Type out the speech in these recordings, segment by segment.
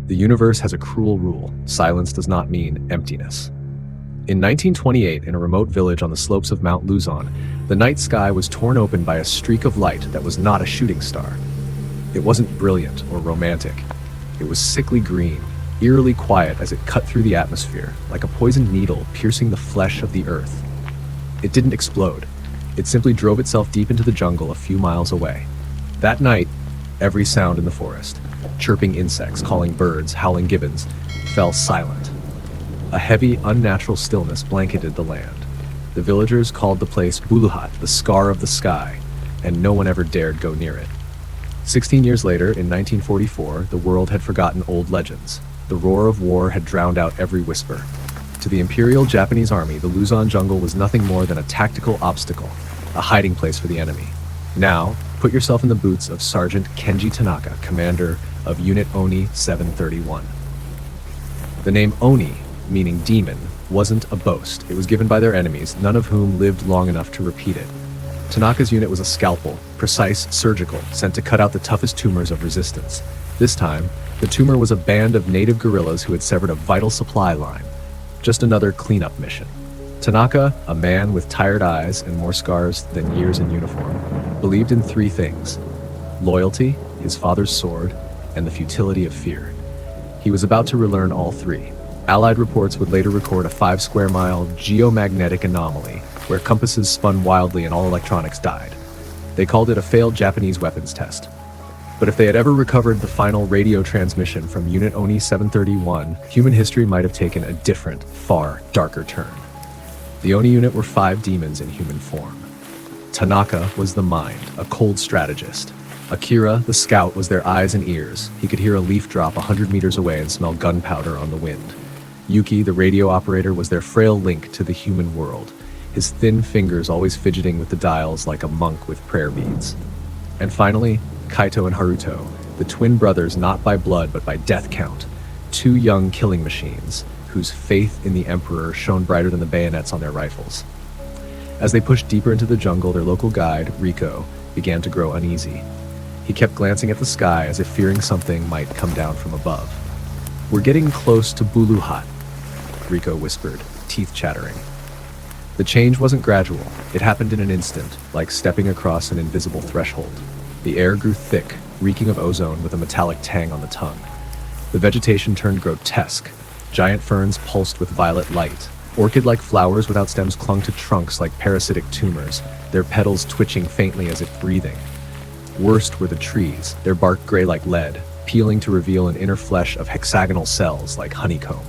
The universe has a cruel rule: silence does not mean emptiness. In 1928, in a remote village on the slopes of Mount Luzon, the night sky was torn open by a streak of light that was not a shooting star. It wasn't brilliant or romantic. It was sickly green, eerily quiet as it cut through the atmosphere, like a poisoned needle piercing the flesh of the earth. It didn't explode. It simply drove itself deep into the jungle a few miles away. That night, every sound in the forest, chirping insects, calling birds, howling gibbons, fell silent. A heavy, unnatural stillness blanketed the land. The villagers called the place Buluhat, the scar of the sky, and no one ever dared go near it. 16 years later, in 1944, the world had forgotten old legends. The roar of war had drowned out every whisper. To the Imperial Japanese Army, the Luzon jungle was nothing more than a tactical obstacle, a hiding place for the enemy. Now, put yourself in the boots of Sergeant Kenji Tanaka, commander of Unit Oni 731. The name Oni, meaning demon, wasn't a boast. It was given by their enemies, none of whom lived long enough to repeat it. Tanaka's unit was a scalpel, precise, surgical, sent to cut out the toughest tumors of resistance. This time, the tumor was a band of native guerrillas who had severed a vital supply line. Just another cleanup mission. Tanaka, a man with tired eyes and more scars than years in uniform, believed in three things: loyalty, his father's sword, and the futility of fear. He was about to relearn all three. Allied reports would later record a 5-square-mile geomagnetic anomaly, where compasses spun wildly and all electronics died. They called it a failed Japanese weapons test. But if they had ever recovered the final radio transmission from Unit Oni 731, human history might have taken a different, far darker turn. The Oni unit were 5 demons in human form. Tanaka was the mind, a cold strategist. Akira, the scout, was their eyes and ears. He could hear a leaf drop 100 meters away and smell gunpowder on the wind. Yuki, the radio operator, was their frail link to the human world, his thin fingers always fidgeting with the dials like a monk with prayer beads. And finally, Kaito and Haruto, the twin brothers not by blood but by death count, 2 young killing machines, whose faith in the Emperor shone brighter than the bayonets on their rifles. As they pushed deeper into the jungle, their local guide, Riko, began to grow uneasy. He kept glancing at the sky as if fearing something might come down from above. "We're getting close to Buluhat," Riko whispered, teeth chattering. The change wasn't gradual. It happened in an instant, like stepping across an invisible threshold. The air grew thick, reeking of ozone with a metallic tang on the tongue. The vegetation turned grotesque. Giant ferns pulsed with violet light. Orchid-like flowers without stems clung to trunks like parasitic tumors, their petals twitching faintly as if breathing. Worst were the trees, their bark gray like lead, peeling to reveal an inner flesh of hexagonal cells like honeycomb.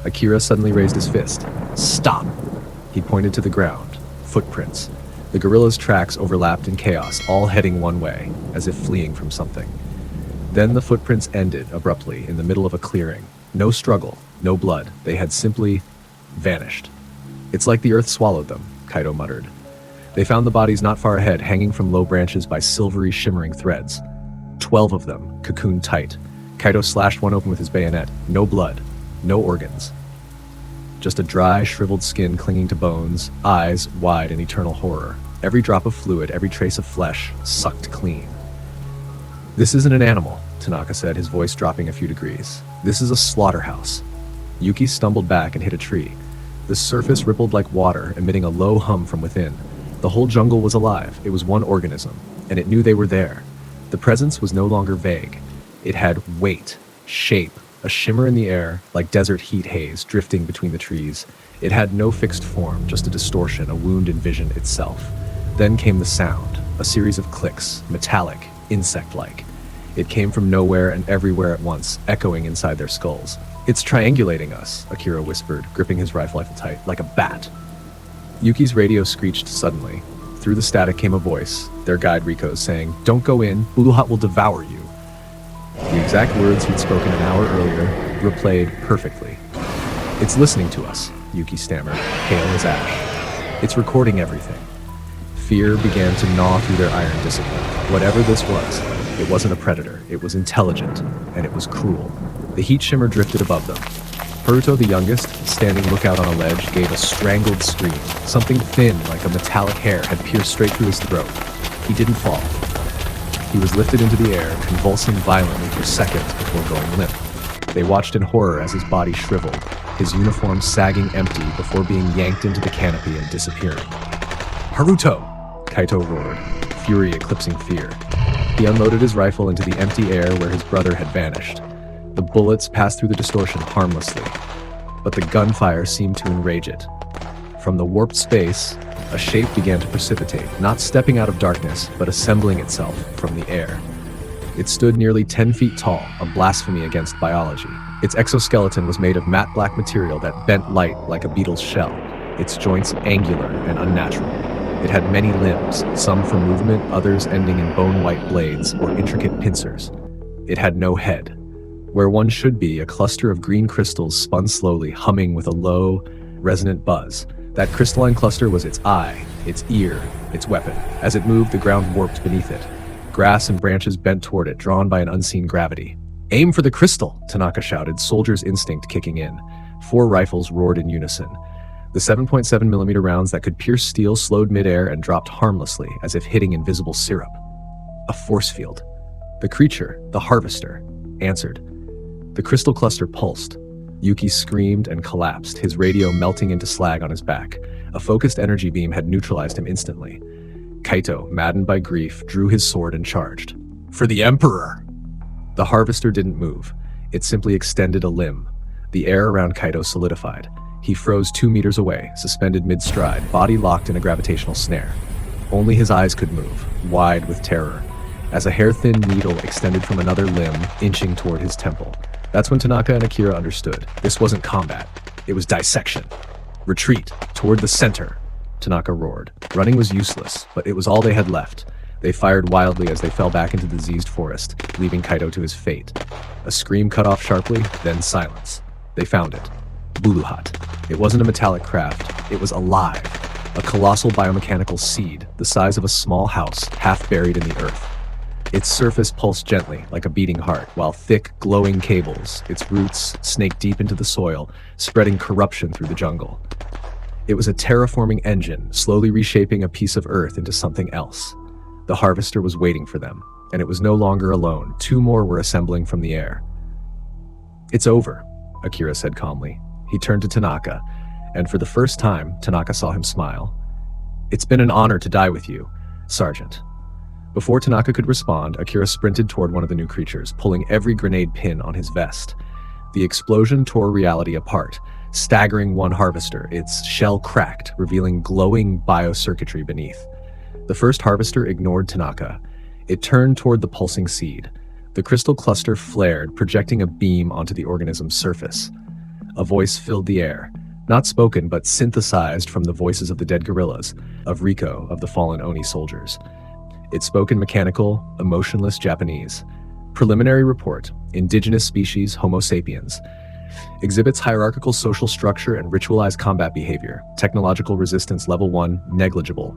Akira suddenly raised his fist. "Stop!" He pointed to the ground. Footprints. The guerrillas' tracks overlapped in chaos, all heading one way, as if fleeing from something. Then the footprints ended abruptly in the middle of a clearing. No struggle, no blood. They had simply vanished. "It's like the earth swallowed them," Kaito muttered. They found the bodies not far ahead, hanging from low branches by silvery, shimmering threads. 12 of them, cocooned tight. Kaito slashed one open with his bayonet. No blood. No organs. Just a dry, shriveled skin clinging to bones, eyes wide in eternal horror. Every drop of fluid, every trace of flesh, sucked clean. "This isn't an animal," Tanaka said, his voice dropping a few degrees. "This is a slaughterhouse." Yuki stumbled back and hit a tree. The surface rippled like water, emitting a low hum from within. The whole jungle was alive. It was one organism, and it knew they were there. The presence was no longer vague. It had weight, shape, a shimmer in the air, like desert heat haze drifting between the trees. It had no fixed form, just a distortion, a wound in vision itself. Then came the sound, a series of clicks, metallic, insect-like. It came from nowhere and everywhere at once, echoing inside their skulls. "It's triangulating us," Akira whispered, gripping his rifle tight, "like a bat." Yuki's radio screeched suddenly. Through the static came a voice, their guide Riko's, saying, "Don't go in, Buluhat will devour you." The exact words he'd spoken an hour earlier replayed perfectly. "It's listening to us," Yuki stammered, pale as ash. "It's recording everything." Fear began to gnaw through their iron discipline. Whatever this was, it wasn't a predator, it was intelligent, and it was cruel. The heat shimmer drifted above them. Haruto, the youngest, standing lookout on a ledge, gave a strangled scream. Something thin, like a metallic hair, had pierced straight through his throat. He didn't fall. He was lifted into the air, convulsing violently for seconds before going limp. They watched in horror as his body shriveled, his uniform sagging empty before being yanked into the canopy and disappearing. "Haruto!" Kaito roared, fury eclipsing fear. He unloaded his rifle into the empty air where his brother had vanished. The bullets passed through the distortion harmlessly, but the gunfire seemed to enrage it. From the warped space, a shape began to precipitate, not stepping out of darkness, but assembling itself from the air. It stood nearly 10 feet tall, a blasphemy against biology. Its exoskeleton was made of matte black material that bent light like a beetle's shell, its joints angular and unnatural. It had many limbs, some for movement, others ending in bone-white blades or intricate pincers. It had no head. Where one should be, a cluster of green crystals spun slowly, humming with a low, resonant buzz. That crystalline cluster was its eye, its ear, its weapon. As it moved, the ground warped beneath it. Grass and branches bent toward it, drawn by an unseen gravity. "Aim for the crystal!" Tanaka shouted, soldier's instinct kicking in. 4 rifles roared in unison. The 7.7mm rounds that could pierce steel slowed midair and dropped harmlessly, as if hitting invisible syrup. A force field. The creature, the harvester, answered. The crystal cluster pulsed. Yuki screamed and collapsed, his radio melting into slag on his back. A focused energy beam had neutralized him instantly. Kaito, maddened by grief, drew his sword and charged. "For the Emperor!" The harvester didn't move. It simply extended a limb. The air around Kaito solidified. He froze 2 meters away, suspended mid-stride, body locked in a gravitational snare. Only his eyes could move, wide with terror, as a hair-thin needle extended from another limb, inching toward his temple. That's when Tanaka and Akira understood. This wasn't combat. It was dissection. "Retreat, toward the center," Tanaka roared. Running was useless, but it was all they had left. They fired wildly as they fell back into the diseased forest, leaving Kaito to his fate. A scream cut off sharply, then silence. They found it. Buluhat. It wasn't a metallic craft. It was alive. A colossal biomechanical seed, the size of a small house, half buried in the earth. Its surface pulsed gently, like a beating heart, while thick, glowing cables, its roots, snaked deep into the soil, spreading corruption through the jungle. It was a terraforming engine, slowly reshaping a piece of earth into something else. The harvester was waiting for them, and it was no longer alone. 2 more were assembling from the air. "It's over," Akira said calmly. He turned to Tanaka, and for the first time, Tanaka saw him smile. "It's been an honor to die with you, Sergeant." Before Tanaka could respond, Akira sprinted toward one of the new creatures, pulling every grenade pin on his vest. The explosion tore reality apart, staggering one harvester, its shell cracked, revealing glowing biocircuitry beneath. The first harvester ignored Tanaka. It turned toward the pulsing seed. The crystal cluster flared, projecting a beam onto the organism's surface. A voice filled the air, not spoken but synthesized from the voices of the dead guerrillas, of Riko, of the fallen Oni soldiers. It spoke in mechanical, emotionless Japanese. Preliminary report, indigenous species Homo sapiens. Exhibits hierarchical social structure and ritualized combat behavior. Technological resistance level 1, negligible.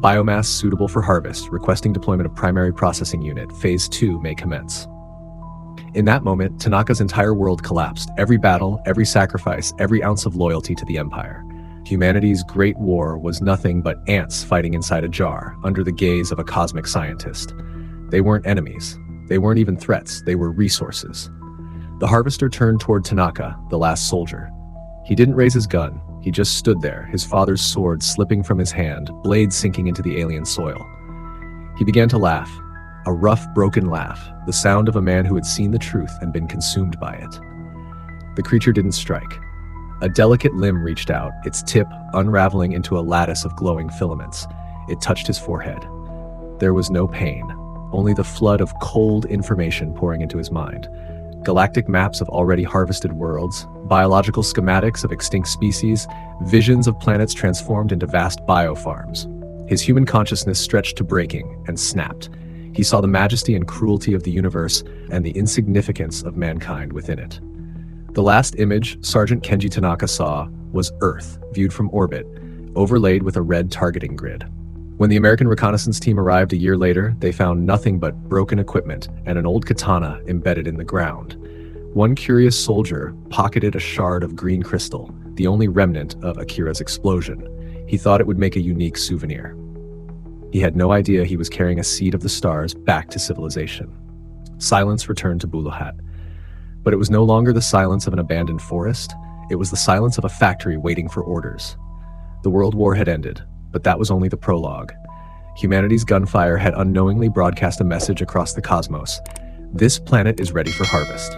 Biomass suitable for harvest, requesting deployment of primary processing unit. Phase 2 may commence. In that moment, Tanaka's entire world collapsed. Every battle, every sacrifice, every ounce of loyalty to the Empire. Humanity's great war was nothing but ants fighting inside a jar, under the gaze of a cosmic scientist. They weren't enemies. They weren't even threats. They were resources. The harvester turned toward Tanaka, the last soldier. He didn't raise his gun. He just stood there, his father's sword slipping from his hand, blade sinking into the alien soil. He began to laugh. A rough, broken laugh, the sound of a man who had seen the truth and been consumed by it. The creature didn't strike. A delicate limb reached out, its tip unraveling into a lattice of glowing filaments. It touched his forehead. There was no pain, only the flood of cold information pouring into his mind. Galactic maps of already harvested worlds, biological schematics of extinct species, visions of planets transformed into vast biofarms. His human consciousness stretched to breaking and snapped. He saw the majesty and cruelty of the universe and the insignificance of mankind within it. The last image Sergeant Kenji Tanaka saw was Earth, viewed from orbit, overlaid with a red targeting grid. When the American reconnaissance team arrived a year later, they found nothing but broken equipment and an old katana embedded in the ground. One curious soldier pocketed a shard of green crystal, the only remnant of Akira's explosion. He thought it would make a unique souvenir. He had no idea he was carrying a seed of the stars back to civilization. Silence returned to Buluhat. But it was no longer the silence of an abandoned forest. It was the silence of a factory waiting for orders. The World War had ended, but that was only the prologue. Humanity's gunfire had unknowingly broadcast a message across the cosmos. This planet is ready for harvest.